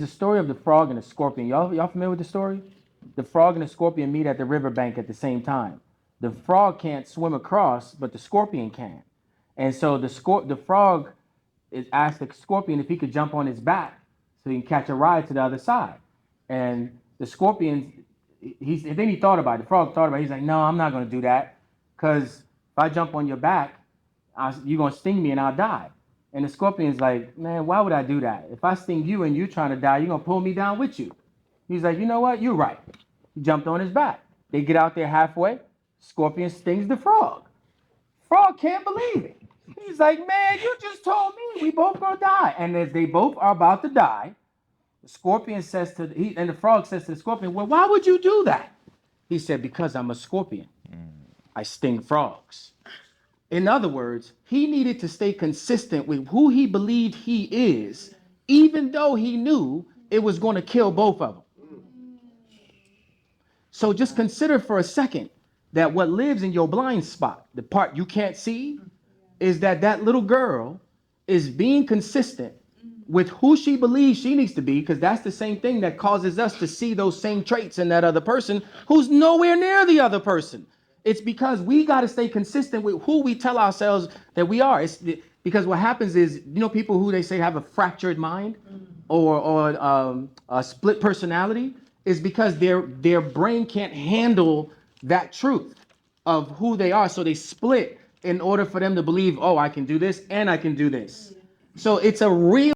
The story of the frog and the scorpion. Y'all familiar with the story? The frog and the scorpion meet at the riverbank at the same time. The frog can't swim across, but the scorpion can. And so the frog is asked the scorpion if he could jump on his back so he can catch a ride to the other side. And the scorpion, and then he thought about it. The frog thought about it. He's like, no, I'm not going to do that because if I jump on your back, you're going to sting me and I'll die. And the scorpion's like, man, why would I do that? If I sting you and you're trying to die, you're going to pull me down with you. He's like, you know what? You're right. He jumped on his back. They get out there halfway. Scorpion stings the frog. Frog can't believe it. He's like, man, you just told me we both going to die. And as they both are about to die, the scorpion says and the frog says to the scorpion, well, why would you do that? He said, because I'm a scorpion. I sting frogs. In other words, he needed to stay consistent with who he believed he is, even though he knew it was going to kill both of them. So just consider for a second that what lives in your blind spot, the part you can't see, is that little girl is being consistent with who she believes she needs to be, because that's the same thing that causes us to see those same traits in that other person who's nowhere near the other person. It's because we got to stay consistent with who we tell ourselves that we are. Because what happens is, people who they say have a fractured mind or a split personality is because their brain can't handle that truth of who they are. So they split in order for them to believe, oh, I can do this and I can do this. So it's a real